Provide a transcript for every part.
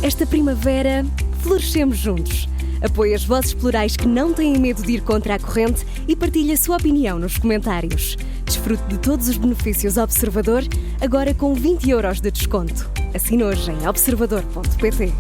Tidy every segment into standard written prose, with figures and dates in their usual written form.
Esta primavera, florescemos juntos. Apoie as vozes plurais que não têm medo de ir contra a corrente e partilhe a sua opinião nos comentários. Desfrute de todos os benefícios Observador, agora com 20 € de desconto. Assine hoje em observador.pt.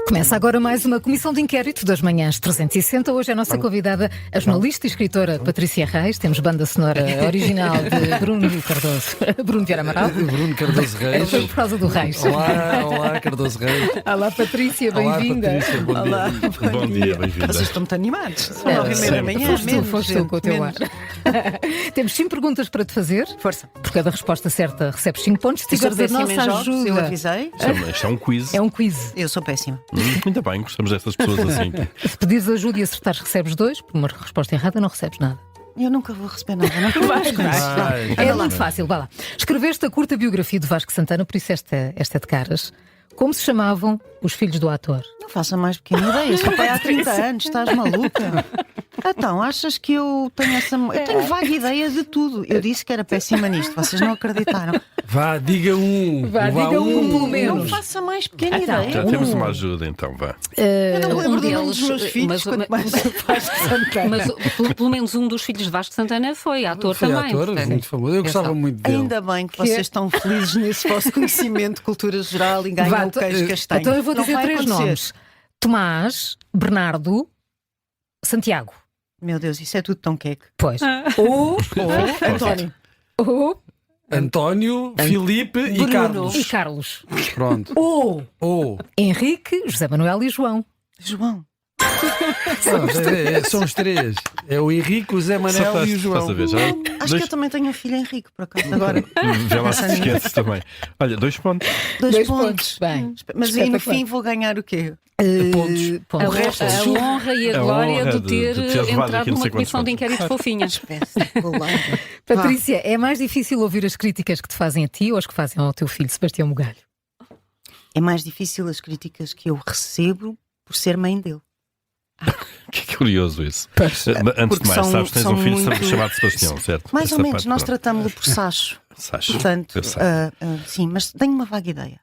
Começa agora mais uma comissão de inquérito das manhãs 360. Hoje a nossa convidada, a jornalista e escritora Patrícia Reis. Temos banda sonora original de Bruno Cardoso. Bruno Vieira Amaral. Bruno Cardoso Reis. Por causa do Reis. Olá, Cardoso Reis. Olá, Patrícia, bem-vinda. Olá, Patrícia, bom dia, bem-vinda. Vocês estão muito animados. São 9h30 da manhã. Foste tu com o teu ar. Temos 5 perguntas para te fazer. Força. Por cada resposta certa recebes 5 pontos. Se tiveres a nossa ajuda. Eu avisei. Isto é um quiz. É um quiz. Eu sou péssima. Muito bem, gostamos destas pessoas assim. Se pedires ajuda e acertares, recebes 2. Por uma resposta errada, não recebes nada. Eu nunca vou receber nada. Não vais com isso. É muito fácil, vá lá. Escreveste a curta biografia de Vasco Santana, por isso esta é de caras. Como se chamavam os filhos do ator? Não faço a mais pequena ideia. Eu sou pai há 30 anos. Estás maluca? Então, achas que eu tenho essa... Eu tenho vaga ideia de tudo. Eu disse que era péssima nisto. Vocês não acreditaram. Vá, diga um. Diga um, pelo Não menos. faço a mais pequena Então, ideia. Já temos uma ajuda, então, vá. Eu não me lembro um do nome deles, dos meus filhos. Quanto mais Vasco Santana. Mas pelo menos um dos filhos de Vasco Santana foi ator Foi também. ator, portanto. muito famoso. Eu gostava muito dele. Ainda bem que vocês estão felizes nesse vosso conhecimento de cultura geral e ganham o queijo castanho. Então eu vou Não dizer vai 3 acontecer. nomes: Tomás, Bernardo, Santiago. Meu Deus, isso é tudo tão queque. Pois. Ou António. António, Filipe e Bruno. Carlos. e Carlos. Pronto. Ou Henrique, José Manuel e João. João. São os 3. É o Henrique, o Zé Manel e o João. Hum. Estás a ver, já? Acho que eu também tenho um filho Henrique, por acaso, agora. Já lá se esquece também. Olha, 2 pontos. 2 pontos. Bem. Mas aí no Espetacular. fim vou ganhar o quê? Pontos. A, O resto a honra e a A glória honra de ter de teres levado entrado aqui não numa sei quantos comissão de pontos. inquérito fofinha. Espetacular. Patrícia, é mais difícil ouvir as críticas que te fazem a ti ou as que fazem ao teu filho, Sebastião Bugalho? É mais difícil as críticas que eu recebo por ser mãe dele. Que curioso isso. Pois. Antes Porque de mais, são- sabes que tens são um filho muito- chamado Sebastião, certo? Mais Essa ou menos, parte, nós pronto. tratámos-lo por Sacho. Sacho. Portanto, Eu sei. sim, mas tenho uma vaga ideia.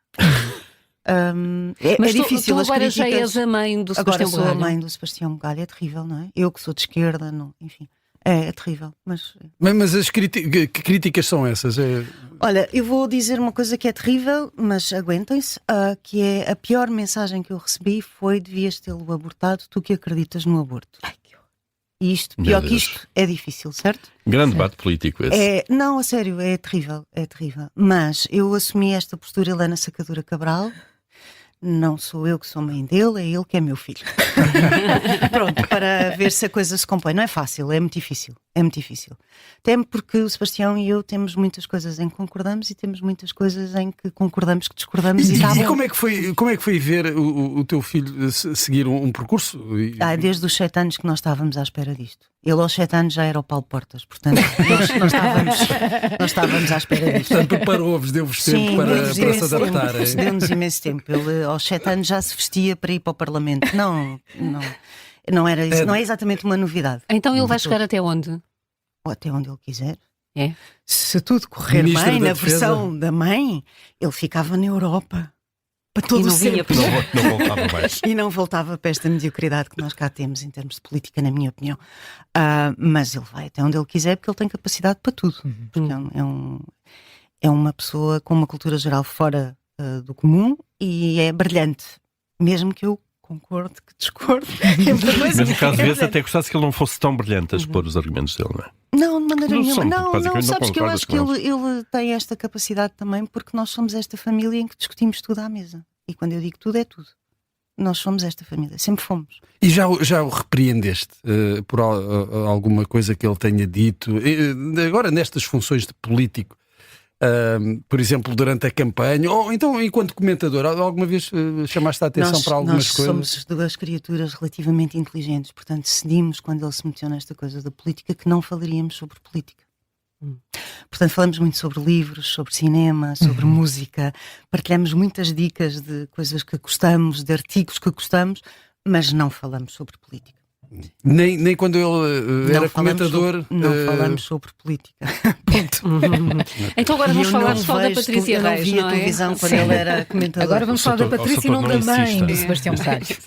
É Mas difícil tu as agora já críticas. és a mãe do Agora Sebastião sou a Bugalho. mãe do Sebastião Bugalho, é terrível, não é? Eu que sou de esquerda, não, enfim. É terrível, mas... Mas as que críticas são essas? Olha, eu vou dizer uma coisa que é terrível, mas aguentem-se, que é a pior mensagem que eu recebi foi: devias tê-lo abortado, tu que acreditas no aborto. E isto, Meu pior que Deus. isto, é difícil, certo? Grande debate político esse. Não, a sério, é terrível. Mas eu assumi esta postura, Helena Sacadura Cabral. Não sou eu que sou mãe dele, é ele que é meu filho. Pronto, para ver se a coisa se compõe. Não é fácil, é muito difícil. É muito difícil. Até porque o Sebastião e eu temos muitas coisas em que concordamos e temos muitas coisas em que concordamos que discordamos. E, E como é que foi ver o teu filho seguir um percurso? Desde os 7 anos que nós estávamos à espera disto. Ele aos 7 anos já era o Paulo Portas, portanto nós estávamos à espera disto. Portanto, preparou-vos, deu-vos tempo para se adaptar. Deu-nos imenso tempo. Ele aos 7 anos já se vestia para ir para o Parlamento. Não era isso, não é exatamente uma novidade. Então ele vai chegar até onde? Ou até onde ele quiser. É? Se tudo correr Ministro bem, da na Defesa. versão da mãe, ele ficava na Europa para todo E o não vinha sempre. para Não voltava mais. E não voltava para esta mediocridade que nós cá temos em termos de política, na minha opinião. Mas ele vai até onde ele quiser, porque ele tem capacidade para tudo. Porque é uma pessoa com uma cultura geral fora do comum e é brilhante. Mesmo que eu concorde, que discorde. Mas no caso desse, até gostasse que ele não fosse tão brilhante a expor os argumentos dele, não é? Não, de maneira Não nenhuma. são, Não, basicamente não sabes que eu concordas acho que com ele tem esta capacidade também, porque nós somos esta família em que discutimos tudo à mesa. E quando eu digo tudo, é tudo. Nós somos esta família, sempre fomos. E já o repreendeste por alguma coisa que ele tenha dito? Agora, nestas funções de político, por exemplo, durante a campanha, ou então enquanto comentador, alguma vez chamaste a atenção para algumas coisas? Nós somos 2 criaturas relativamente inteligentes, portanto decidimos, quando ele se meteu nesta coisa da política, que não falaríamos sobre política. Portanto, falamos muito sobre livros, sobre cinema, sobre música, partilhamos muitas dicas de coisas que gostamos, de artigos que gostamos, mas não falamos sobre política. Nem quando ele era comentador. Não falamos sobre política. Ponto. Então agora vamos Eu falar não só da vejo Patrícia eu não Reis, via não é? televisão quando ele era comentador. Agora vamos falar da Setor- Patrícia e não setor da mãe normicista. de Sebastião Salles.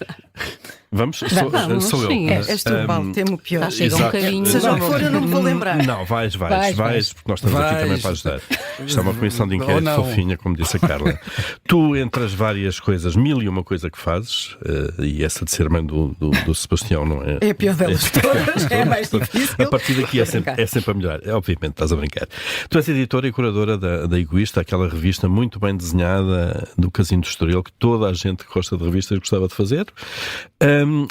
Vamos? Vamos, Sou eu. sim. És tu, Paulo, temo o pior. Chega um Exato. bocadinho. Seja o que for, eu não me vou lembrar. Não, vais, Vais. porque nós estamos aqui Vais. também para ajudar. Isto é uma comissão de inquérito Ou não. fofinha, como disse a Carla. Tu, entre as várias coisas, 1001 coisa que fazes, e essa de ser mãe do Sebastião, não é? É a pior delas todas, é a mais difícil. A partir daqui é sempre a melhor. Obviamente, estás a brincar. Tu és editora e curadora da Egoísta, aquela revista muito bem desenhada do Casino do Estoril, que toda a gente que gosta de revistas gostava de fazer.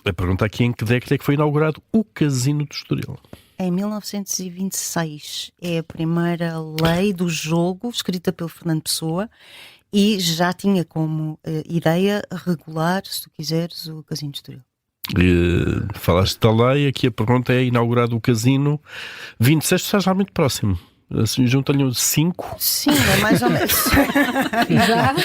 A pergunta aqui: em que década é que foi inaugurado o Casino do Estoril? Em 1926 é a primeira lei do jogo escrita pelo Fernando Pessoa e já tinha como ideia regular, se tu quiseres, o Casino de Estoril. Falaste da lei, aqui a pergunta é: inaugurado o Casino 26, estás já muito próximo. Assim, junta-lhe 5. Sim, é mais ou menos. Já?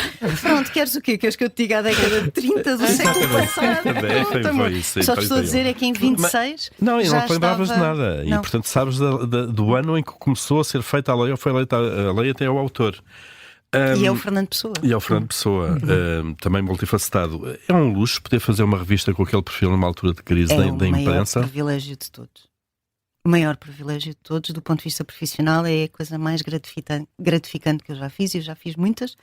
Pronto, queres o quê? Queres que eu te diga a década de 30 do século passado? Foi Pronto, amor. isso, Só te foi estou a isso. dizer é que em 26 Não, e já não te lembravas estava... de nada. E Não. portanto sabes do ano em que começou a ser feita a lei, ou foi eleita a lei até ao autor. E é o Fernando Pessoa. E é o Fernando Pessoa, também multifacetado. É um luxo poder fazer uma revista com aquele perfil numa altura de crise É da o maior imprensa. privilégio de todos. O maior privilégio de todos, do ponto de vista profissional, é a coisa mais gratificante que eu já fiz, e eu já fiz muitas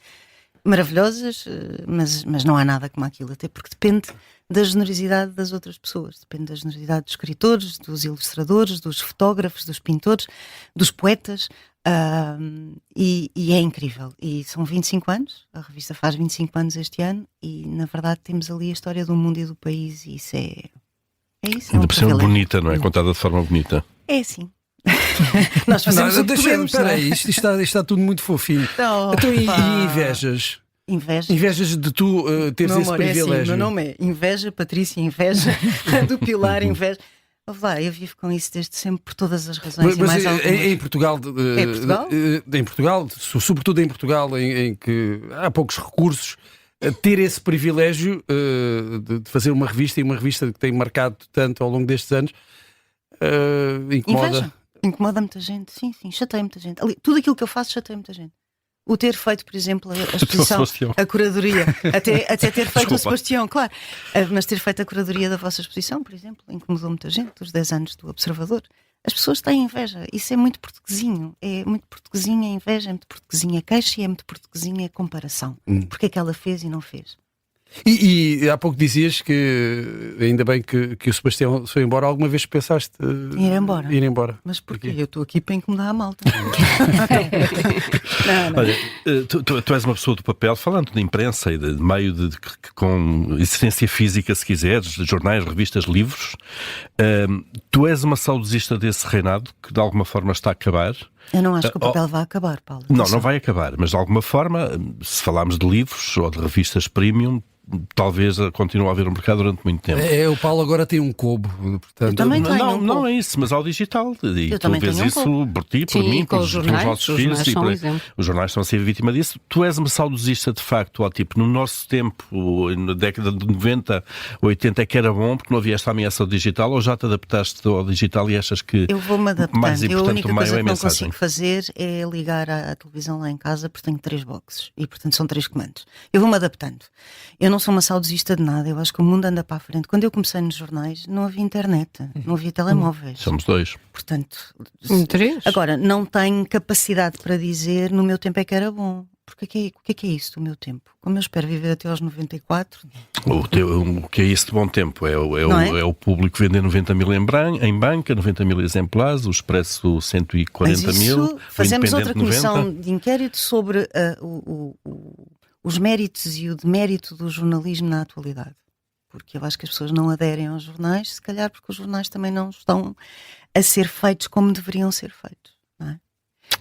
maravilhosas, mas não há nada como aquilo, até porque depende da generosidade das outras pessoas, depende da generosidade dos escritores, dos ilustradores, dos fotógrafos, dos pintores, dos poetas, e é incrível. E são 25 anos, a revista faz 25 anos este ano, e na verdade temos ali a história do mundo e do país, e isso é isso. Ainda por cima privilégio. bonita, não é? Contada de forma bonita. É assim. Nós fazemos o que podemos, não é? Peraí, isto está tudo muito fofinho. Então, Então, e pá. invejas? Inveja. Invejas de tu teres Meu esse amor, é assim, privilégio? meu nome é Inveja, Patrícia Inveja, do Pilar Inveja. Ouve lá, eu vivo com isso desde sempre, por todas as razões. e mais algumas. em Portugal, É Portugal? Em Portugal, sobretudo em Portugal, em que há poucos recursos, ter esse privilégio de fazer uma revista, e uma revista que tem marcado tanto ao longo destes anos, incomoda. Inveja. Incomoda muita gente, sim, chateia muita gente. Ali, tudo aquilo que eu faço chateia muita gente. O ter feito, por exemplo, a exposição, Sebastião. a curadoria, até ter feito Desculpa. o Sebastião, claro, mas ter feito a curadoria da vossa exposição, por exemplo, incomodou muita gente, os 10 anos do Observador. As pessoas têm inveja, isso é muito portuguesinho, é muito portuguesinha a inveja, é muito portuguesinha a queixa e é muito portuguesinha a comparação. Porque é que ela fez e não fez? E há pouco dizias que ainda bem que o Sebastião foi embora. Alguma vez pensaste Ir embora. Ir embora? Mas porquê? Porquê? Eu estou aqui para incomodar a malta. não. Olha, tu és uma pessoa do papel, falando de imprensa e de meio com existência física, se quiseres, de jornais, revistas, livros. Tu és uma saudosista desse reinado que de alguma forma está a acabar. Eu não acho que o papel vá acabar, Paulo. Não vai acabar, mas de alguma forma, se falarmos de livros ou de revistas premium, talvez continue a haver um mercado durante muito tempo. O Paulo agora tem um cobo, portanto. Eu também tenho um Não pouco. é isso, mas ao digital. E Eu tu também vês tenho um isso pouco. por ti, por Sim, mim, com pelos os jornais. nossos Os filhos. jornais E são por um aí. exemplo. Os jornais estão a ser vítima disso. Tu és uma saudosista de facto, ó, tipo, no nosso tempo, na década de 90, 80, é que era bom porque não havia esta ameaça ao digital, ou já te adaptaste ao digital e achas que Eu vou-me adaptando. mais Eu, a importante única o meio coisa é que a não mensagem? consigo fazer é ligar à televisão lá em casa, porque tenho 3 boxes e, portanto, são 3 comandos. Eu vou-me adaptando. Eu não sou uma saudosista de nada. Eu acho que o mundo anda para a frente. Quando eu comecei nos jornais, não havia internet, não havia telemóveis. Somos dois. Portanto, 3. agora, não tenho capacidade para dizer no meu tempo é que era bom. Porque o que é isso do meu tempo? Como eu espero viver até aos 94? O que é isso de bom tempo? Não é? É o público vender 90 mil em banca, 90 mil exemplares, o Expresso 140 Mas mil. isso, o fazemos outra Independente 90. comissão de inquérito sobre os méritos e o demérito do jornalismo na atualidade. Porque eu acho que as pessoas não aderem aos jornais, se calhar porque os jornais também não estão a ser feitos como deveriam ser feitos, não é?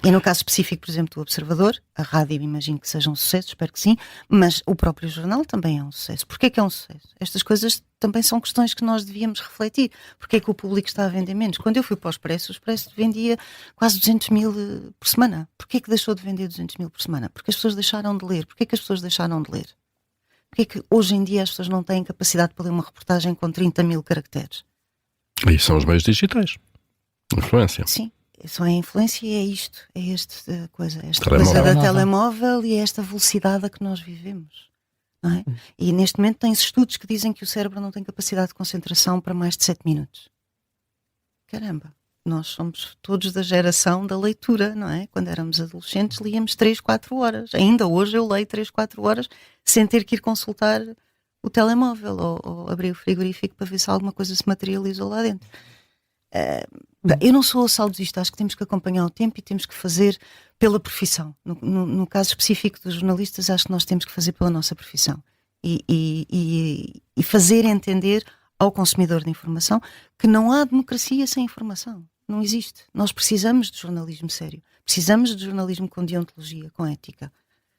E no caso específico, por exemplo, do Observador, a rádio imagino que seja um sucesso, espero que sim, mas o próprio jornal também é um sucesso. Porquê é que é um sucesso? Estas coisas também são questões que nós devíamos refletir. Porquê é que o público está a vender menos? Quando eu fui para o Expresso vendia quase 200 mil por semana. Porquê é que deixou de vender 200 mil por semana? Porque as pessoas deixaram de ler. Porquê é que as pessoas deixaram de ler? Porquê é que hoje em dia as pessoas não têm capacidade para ler uma reportagem com 30 mil caracteres? E são os meios digitais. Influência. Sim, só a influência é isto, é esta coisa Telemóvel. da telemóvel e esta velocidade a que nós vivemos. Não é? E neste momento tem estudos que dizem que o cérebro não tem capacidade de concentração para mais de 7 minutos. Caramba, nós somos todos da geração da leitura, não é? Quando éramos adolescentes líamos 3, 4 horas. Ainda hoje eu leio 3, 4 horas sem ter que ir consultar o telemóvel ou abrir o frigorífico para ver se alguma coisa se materializou lá dentro. Eu não sou saudosista, acho que temos que acompanhar o tempo e temos que fazer pela profissão. No caso específico dos jornalistas, acho que nós temos que fazer pela nossa profissão e fazer entender ao consumidor de informação que não há democracia sem informação. Não existe. Nós precisamos de jornalismo sério, precisamos de jornalismo com deontologia, com ética.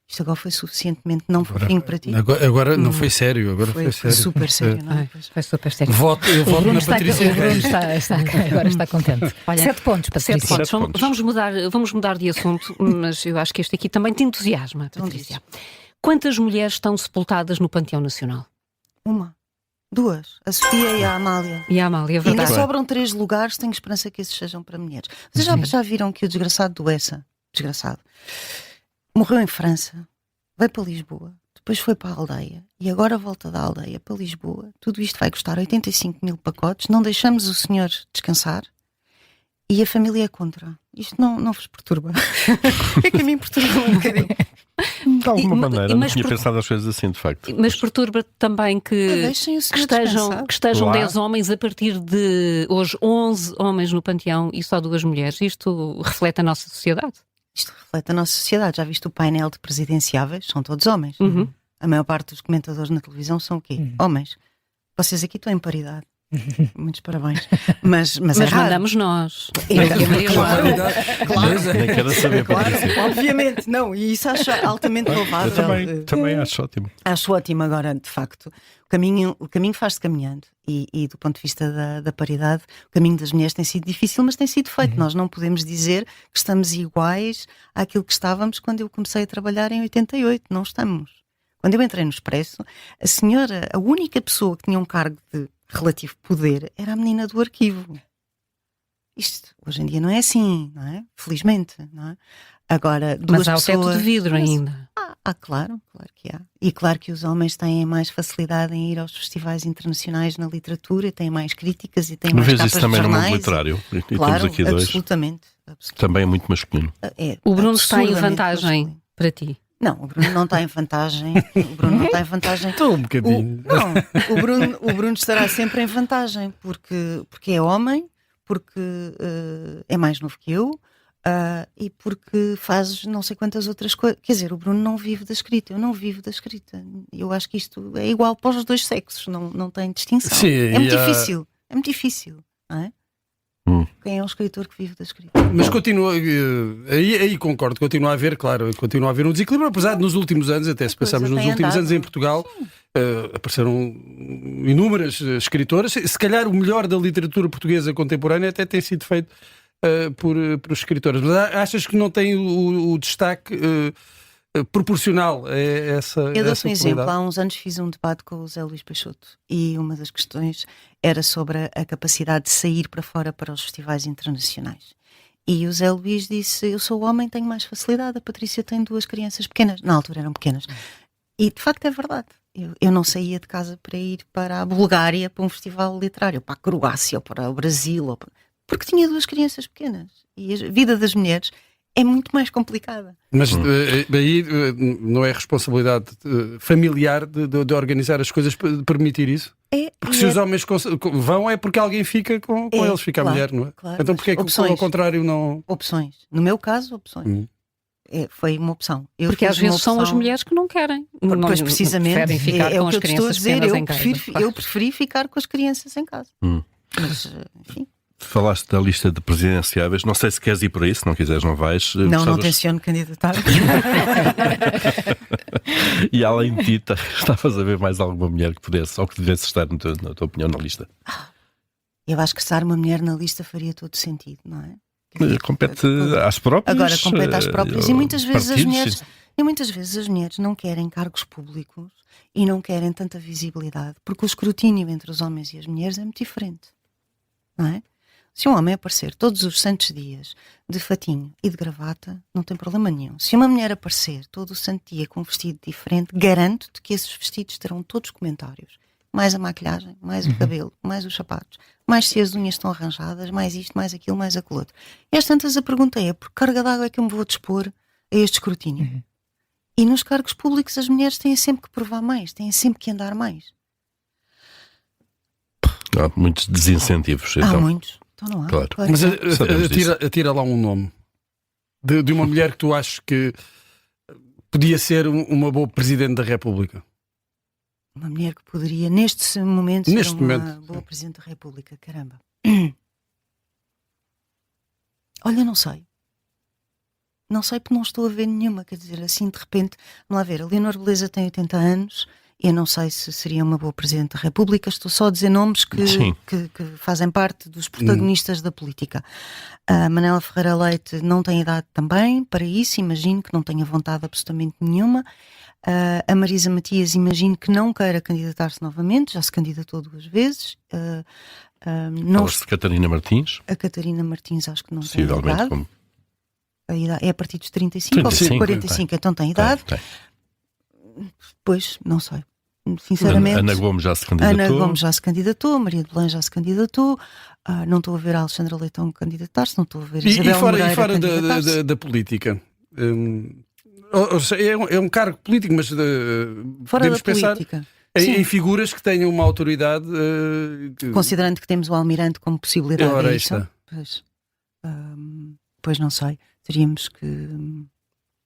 Isto agora foi suficientemente não fofinho para ti? Agora não foi sério, agora foi sério. Super sério, não é? Foi super sério. Eu voto na Patrícia O Bruno Reis. agora está contente. Olha, 7 pontos, Patrícia. 7 pontos. Sete pontos. Vamos mudar de assunto, mas eu acho que este aqui também te entusiasma, Então Patrícia. Quantas mulheres estão sepultadas no Panteão Nacional? 1, 2, a Sofia e a Amália. E a Amália, é E ainda verdade. sobram 3 lugares, tenho esperança que esses sejam para mulheres. Vocês já viram que o desgraçado do Essa, morreu em França, veio para Lisboa, depois foi para a aldeia e agora volta da aldeia para Lisboa. Tudo isto vai custar 85 mil pacotes, não deixamos o senhor descansar e a família é contra. Isto não vos perturba? É que a mim perturba um bocadinho. De alguma maneira, não mas tinha pensado as coisas assim, de facto. Mas perturba também que Deixem o senhor descansar. estejam Lá. 10 homens a partir de hoje 11 homens no Panteão e só 2 mulheres. Isto reflete a nossa sociedade. Isto reflete a nossa sociedade. Já viste o painel de presidenciáveis? São todos homens. Uhum. A maior parte dos comentadores na televisão são o quê? Homens. Vocês aqui estão em paridade. Muitos parabéns. Mas é Mas raro. mandamos nós. Claro. Nem quero saber, Patrícia. Obviamente, não. E isso acho altamente louvável. Eu também acho ótimo. Acho ótimo agora, de facto. O caminho faz-se caminhando e do ponto de vista da paridade, o caminho das mulheres tem sido difícil, mas tem sido feito. Nós não podemos dizer que estamos iguais àquilo que estávamos quando eu comecei a trabalhar em 88. Não estamos. Quando eu entrei no Expresso, a única pessoa que tinha um cargo de relativo poder era a menina do arquivo. Isto hoje em dia não é assim, não é? Felizmente, não é? Agora, duas Mas há o pessoas... teto de vidro ainda. Claro que há. E claro que os homens têm mais facilidade em ir aos festivais internacionais na literatura, têm mais críticas e têm Não mais vês capas isso também de no mundo jornais. literário? E Claro, temos aqui dois. absolutamente. Também é muito masculino. O Bruno está em absurdamente vantagem masculino. para ti. Não, o Bruno não está em vantagem. O Bruno não está em vantagem. Estou um bocadinho. O Bruno estará sempre em vantagem porque é homem, porque é mais novo que eu e porque faz não sei quantas outras coisas. Quer dizer, o Bruno não vive da escrita, eu não vivo da escrita. Eu acho que isto é igual para os dois sexos, não tem distinção. Sim, é muito difícil, não é? Quem é o escritor que vive da escrita? Mas continua, aí concordo, continua a haver um desequilíbrio, apesar de nos últimos anos, até se pensarmos nos últimos anos em Portugal, apareceram inúmeras escritoras. Se calhar o melhor da literatura portuguesa contemporânea até tem sido feito por escritoras. Mas achas que não tem o destaque proporcional a essa Eu dou-te um exemplo. qualidade? Há uns anos fiz um debate com o Zé Luís Peixoto e uma das questões era sobre a capacidade de sair para fora para os festivais internacionais. E o Zé Luís disse, eu sou homem, tenho mais facilidade, a Patrícia tem 2 crianças pequenas. Na altura eram pequenas. E de facto é verdade. Eu não saía de casa para ir para a Bulgária para um festival literário, para a Croácia ou para o Brasil, porque tinha 2 crianças pequenas. E a vida das mulheres é muito mais complicada. Mas aí não é responsabilidade familiar de organizar as coisas, de permitir isso? Porque se os homens vão é porque alguém fica com eles, fica claro, a mulher, não é? claro, Então porque é que opções. ao contrário não... Opções. No meu caso, opções. Foi uma opção. Eu Porque fiz às vezes uma são as opção- mulheres que não querem. Pois precisamente, Preferem ficar é com o as que eu te estou a crianças dizer. pequenas Eu em casa. preferi ficar com as crianças em casa. Mas, enfim, Falaste da lista de presidenciáveis. Não sei se queres ir por aí, se não quiseres, não vais. não Gostavas- tenciono candidatar. E além de ti, estavas a ver mais alguma mulher que pudesse ou que devesse estar, na tua opinião, na lista? Eu acho que estar uma mulher na lista faria todo sentido, não é? Compete às próprias. Agora compete às próprias e muitas vezes partidos, as mulheres não querem cargos públicos e não querem tanta visibilidade, porque o escrutínio entre os homens e as mulheres é muito diferente. não é? Se um homem aparecer todos os santos dias de fatinho e de gravata, não tem problema nenhum. Se uma mulher aparecer todo o santo dia com um vestido diferente, garanto-te que esses vestidos terão todos comentários. Mais a maquilhagem, mais o cabelo, mais os sapatos, mais se as unhas estão arranjadas, mais isto, mais aquilo, mais aquilo outro. E às tantas a pergunta é, por que carga d'água é que eu me vou dispor a este escrutínio? E nos cargos públicos as mulheres têm sempre que provar mais, têm sempre que andar mais. Há muitos desincentivos. Há Então. muitos. Então não há. Claro. Mas Sabemos disso. atira lá um nome de uma mulher que tu achas que podia ser uma boa Presidente da República. Uma mulher que poderia, neste momento, Neste ser uma momento. boa Presidente da República. Caramba. Olha, não sei. Não sei porque não estou a ver nenhuma. Quer dizer, assim, de repente, vamos lá ver, a Leonor Beleza tem 80 anos. Eu não sei se seria uma boa Presidente da República, estou só a dizer nomes que fazem parte dos protagonistas da política. A Manela Ferreira Leite não tem idade também para isso, imagino que não tenha vontade absolutamente nenhuma. A Marisa Matias, imagino que não queira candidatar-se novamente, já se candidatou 2 vezes. Fala-se de Catarina Martins, A Catarina Martins acho que não tem possivelmente idade. como... A idade. É a partir dos 35 ou 45, então tem idade. Tem. Pois, não sei. Sinceramente. Ana Gomes já se candidatou. Ana Gomes já se candidatou, Maria de Belém já se candidatou, não estou a ver a Alexandra Leitão candidatar-se, não estou a ver a Isabel Moreira E fora candidatar-se. da política? É um cargo político, mas Fora podemos da pensar política. em figuras que tenham uma autoridade. Considerando que temos o Almirante como possibilidade. Ora, É aí isso? está. Pois não sei. Teríamos que.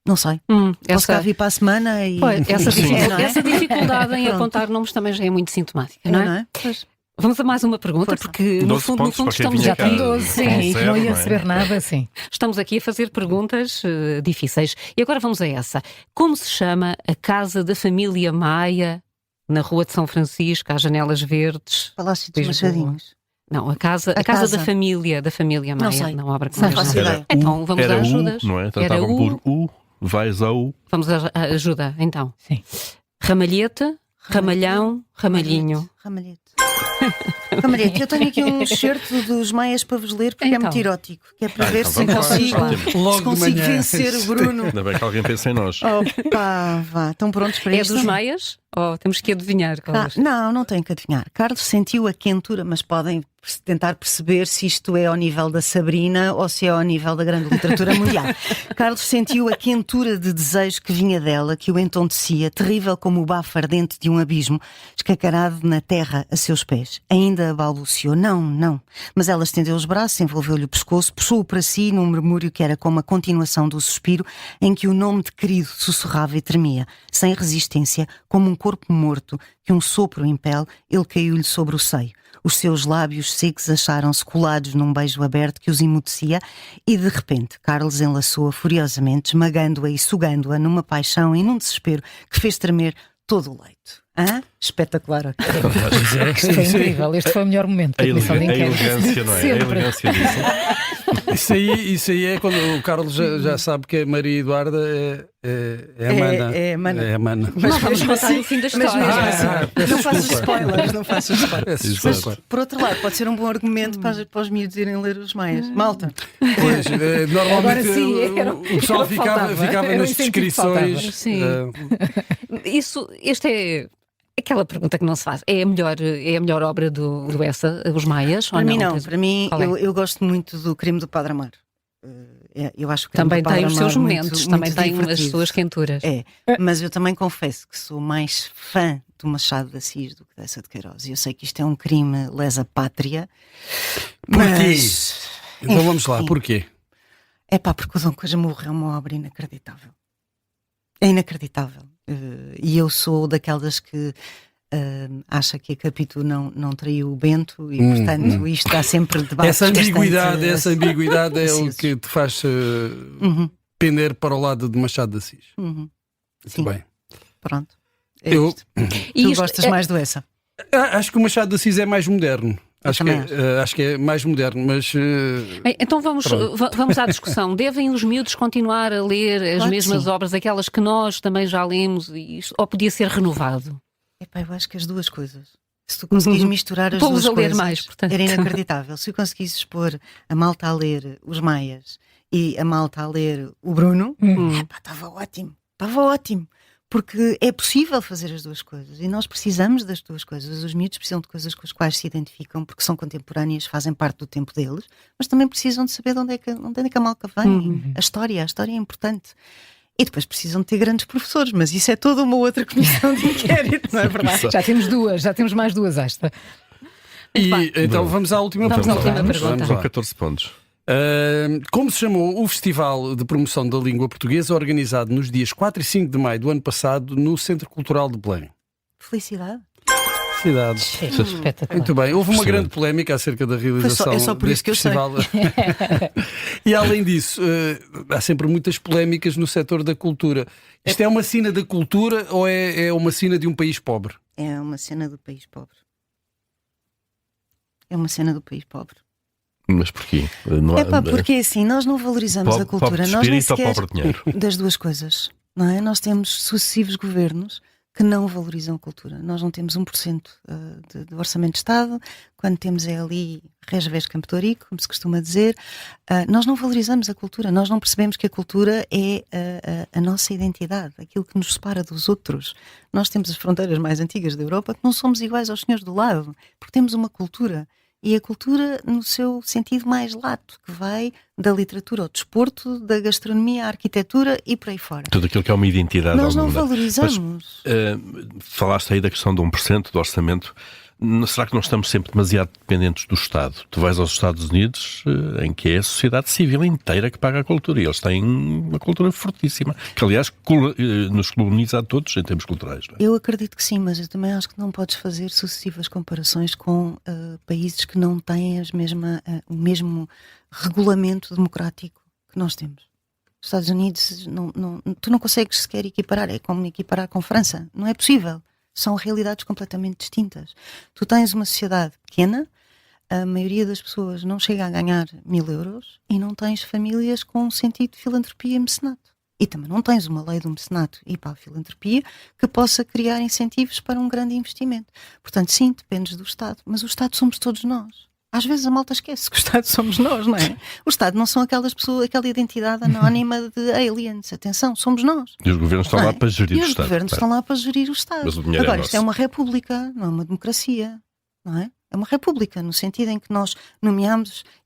Não sei. Posso cá vir para a semana e. Pois, essa, Sim, não é? essa dificuldade em Pronto. apontar nomes também já é muito sintomática, não é? Pois. Vamos a mais uma pergunta, Força. porque no 12 fundo pontos para quem estamos vinha Já tem cá. 12, sim, Com e que zero, não ia não é? receber nada, sim. Estamos aqui a fazer perguntas difíceis. E agora vamos a essa. Como se chama a casa da família Maia na Rua de São Francisco, às Janelas Verdes? Palácio dos Lisboa. Machadinhos. Não, a casa casa. da família Maia. Não sei. Não obra com Não as faço janelas. ideia. Então vamos Era a ajudas. não é? Era Tratavam por U, vais a U. Vamos a ajuda, então. Sim. Ramalhete, Ramalhão, Ramalhinho. Ramalhete. Ramalhete, eu tenho aqui um excerto dos Maias para vos ler, porque é Então. muito erótico, que é para ver então se vamos lá. consigo, Logo se de consigo manhã. vencer o Bruno. Ainda bem que alguém pensa em nós. Opa, vá, estão prontos para É isto? dos Maias? Ou temos que adivinhar? Carlos? Não tenho que adivinhar. Carlos sentiu a quentura, mas podem tentar perceber se isto é ao nível da Sabrina ou se é ao nível da grande literatura mundial. Carlos sentiu a quentura de desejo que vinha dela, que o entontecia, terrível como o bafo ardente de um abismo, escacarado na terra a seus pés. Ainda balbuciou, não. Mas ela estendeu os braços, envolveu-lhe o pescoço, puxou-o para si num murmúrio que era como a continuação do suspiro, em que o nome de querido sussurrava e tremia, sem resistência, como um corpo morto que um sopro impele, ele caiu-lhe sobre o seio. Os seus lábios secos acharam-se colados num beijo aberto que os emudecia e, de repente, Carlos enlaçou-a furiosamente, esmagando-a e sugando-a numa paixão e num desespero que fez tremer todo o leito. Hã? Espetacular. Isto foi incrível, este foi o melhor momento A da comissão de inquérito. elegância, não é? A Sempre. elegância disso. Isso aí é quando o Carlos já sabe que a Maria Eduarda é a mana. É a mana. É a mana. Não vamos contar o fim da Mas história. mesmo assim, peço não faças desculpa. spoilers, não faças spoilers. Peço Exato. desculpa. Por outro lado, pode ser um bom argumento para os miúdos irem ler os Maias. Malta, Pois, normalmente Agora sim, era o pessoal o que faltava. ficava Era o nas incentivo que faltava. descrições. Sim. Este é aquela pergunta que não se faz. É a melhor obra do Essa, Os Maias? para ou mim não? não. Para mim, Qual é? eu gosto muito do Crime do Padre Amaro. Eu acho que o Crime Também do Padre tem os Amaro seus muito- momentos, muito também tem as divertido. suas quenturas. É, mas eu também confesso que sou mais fã do Machado de Assis do que dessa de Queiroz. E eu sei que isto é um crime lesa pátria. Porquê? Mas, Então vamos lá, enfim. porquê? É pá, porque o Dom Casmurro é uma obra inacreditável. É inacreditável. E eu sou daquelas que acha que a Capitu não traiu o Bento e, portanto, isto dá sempre debates Essa ambiguidade é o acessos. que te faz Uhum, pender para o lado de Machado de Assis. uhum. Muito Sim. bem. Pronto. É Eu- isto. E Tu isto gostas é- mais do Essa? Acho que o Machado de Assis é mais moderno. Acho que, também acho que é mais moderno, mas Bem, então vamos à discussão. Devem os miúdos continuar a ler as Claro que mesmas sim. obras, aquelas que nós também já lemos, ou podia ser renovado? Epá, eu acho que as duas coisas. Se tu conseguis misturar as Pô-los duas a ler coisas, mais, portanto. era inacreditável. Se eu conseguisses pôr a malta a ler os Maias e a malta a ler o Bruno, estava ótimo. Estava ótimo. Porque é possível fazer as duas coisas e nós precisamos das duas coisas. Os miúdos precisam de coisas com as quais se identificam porque são contemporâneas, fazem parte do tempo deles, mas também precisam de saber de onde é que a malca vem. A história é importante. E depois precisam de ter grandes professores, mas isso é toda uma outra comissão de inquérito, não é verdade? Já temos mais duas esta. E então vamos à última Vamos à pergunta. última pergunta. São 14 pontos. Como se chamou o Festival de Promoção da Língua Portuguesa organizado nos dias 4 e 5 de maio do ano passado no Centro Cultural de Belém? Felicidade. Cidade. Espetacular. Muito bem, houve uma Excelente. grande polémica acerca da realização É só por isso deste que eu sei. festival. E além disso, há sempre muitas polémicas no setor da cultura. Isto é uma sina da cultura ou é uma sina de um país pobre? É uma cena do país pobre. É uma cena do país pobre. Mas porquê? Não É pá, porque assim, nós não valorizamos a cultura. Pobre de Nós nem espírito ou sequer... pobre de dinheiro? Das duas coisas, não é? Nós temos sucessivos governos que não valorizam a cultura. Nós não temos 1% de orçamento de Estado, quando temos é ali res ves campo torico, como se costuma dizer. Nós não valorizamos a cultura, nós não percebemos que a cultura é a nossa identidade, aquilo que nos separa dos outros. Nós temos as fronteiras mais antigas da Europa que não somos iguais aos senhores do lado, porque temos uma cultura. E a cultura no seu sentido mais lato, que vai da literatura ao desporto, da gastronomia à arquitetura e por aí fora. Tudo aquilo que é uma identidade. Nós não alguma. valorizamos. Mas, falaste aí da questão de 1% do orçamento. Será que não estamos sempre demasiado dependentes do Estado? Tu vais aos Estados Unidos, em que é a sociedade civil inteira que paga a cultura. E eles têm uma cultura fortíssima, que aliás nos coloniza a todos em termos culturais. Não é? Eu acredito que sim, mas eu também acho que não podes fazer sucessivas comparações com países que não têm o mesmo regulamento democrático que nós temos. Os Estados Unidos, tu não consegues sequer equiparar, é como equiparar com França. Não é possível. São realidades completamente distintas. Tu tens uma sociedade pequena, a maioria das pessoas não chega a ganhar 1.000 euros e não tens famílias com um sentido de filantropia e mecenato. E também não tens uma lei do mecenato e para a filantropia que possa criar incentivos para um grande investimento. Portanto, sim, dependes do Estado, mas o Estado somos todos nós. Às vezes a malta esquece que o Estado somos nós, não é? O Estado não são aquelas pessoas, aquela identidade anónima de aliens. Atenção, somos nós. E os governos estão Não é? lá para gerir E o os Estado. governos estão lá para gerir o Estado. Mas o dinheiro Agora, é isto é nosso. uma república, não é uma democracia. Não é? É uma república, no sentido em que nós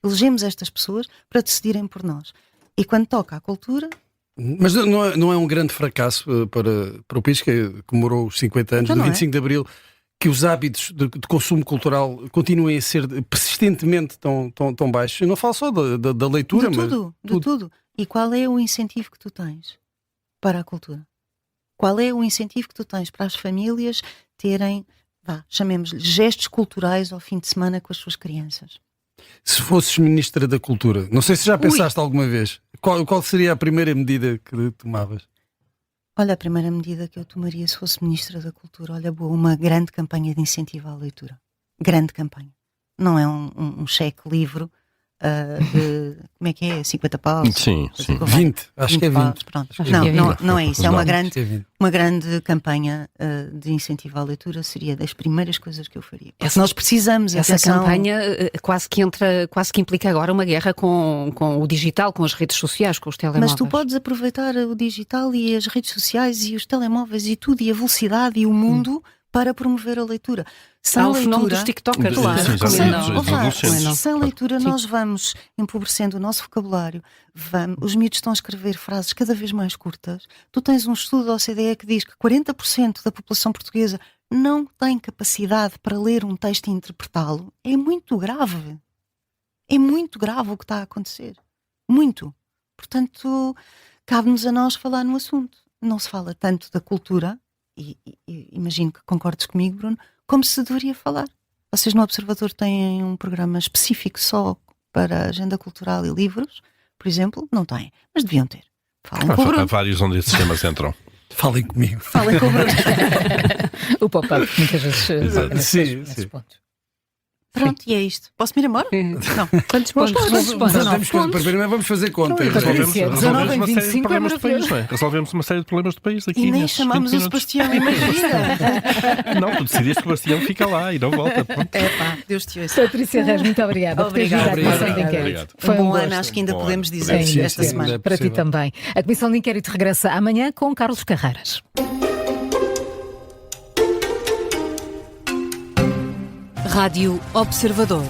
elegemos estas pessoas para decidirem por nós. E quando toca à cultura... Mas não é um grande fracasso para o país que comemorou os 50 anos Então do não é. 25 de Abril, que os hábitos de consumo cultural continuem a ser persistentemente tão baixos? Eu não falo só da leitura, De tudo. E qual é o incentivo que tu tens para a cultura? Qual é o incentivo que tu tens para as famílias terem, chamemos-lhe, gestos culturais ao fim de semana com as suas crianças? Se fosses Ministra da Cultura, não sei se já pensaste alguma vez, qual seria a primeira medida que tomavas? Olha, a primeira medida que eu tomaria se fosse Ministra da Cultura, olha, boa, uma grande campanha de incentivo à leitura. Grande campanha. Não é um cheque-livro de, como é que é? 50 paus? Sim. 20, acho que é 20. paus, pronto. Acho que é 20. Não é isso, é uma Acho que é 20. grande campanha de incentivo à leitura, seria das primeiras coisas que eu faria. Porque Essa- nós precisamos, Essa atenção, campanha quase que implica agora uma guerra com o digital, com as redes sociais, com os telemóveis. mas tu podes aproveitar o digital e as redes sociais e os telemóveis e tudo, e a velocidade e o mundo para promover a leitura. Sem Há o fenómeno leitura, dos TikTokers. Claro, Sim, como sim, não? sim, Ouve lá, adolescentes. sem leitura Sim. nós vamos empobrecendo o nosso vocabulário, os miúdos estão a escrever frases cada vez mais curtas. Tu tens um estudo da OCDE que diz que 40% da população portuguesa não tem capacidade para ler um texto e interpretá-lo. É muito grave. É muito grave o que está a acontecer. Muito. Portanto, cabe-nos a nós falar no assunto. Não se fala tanto da cultura, e imagino que concordes comigo, Bruno, como se deveria falar. Vocês no Observador têm um programa específico só para a agenda cultural e livros, por exemplo? Não têm, mas deviam ter. Falem com o Há Bruno. vários onde esses temas entram. Falem comigo. Falem com o Bruno. O pop-up muitas vezes toca Sim, nesses sim. pontos. Pronto, e é isto. Posso-me ir embora? Não. Quantos pontos? Quantos pontos? Primeiro vamos fazer conta. Não, Patrícia, 19 em uma série de 25 é problemas do país, maravilhoso. não é? Resolvemos uma série de problemas do país aqui. E nem nestes chamámos 20 o minutos. Sebastião, imagina. Não, tu decidiste que o Sebastião fica lá e não volta. Pronto. É pá, Deus te ouça. Patrícia Reis, muito obrigada por teres vindo à Obrigada. Comissão de Inquérito. Obrigado. Foi Um bom gosto. ano, acho que ainda Bom podemos ano. dizer Sim, esta sim, semana. é Para ti possível. também. A Comissão de Inquérito regressa amanhã com Carlos Carreiras. Rádio Observador.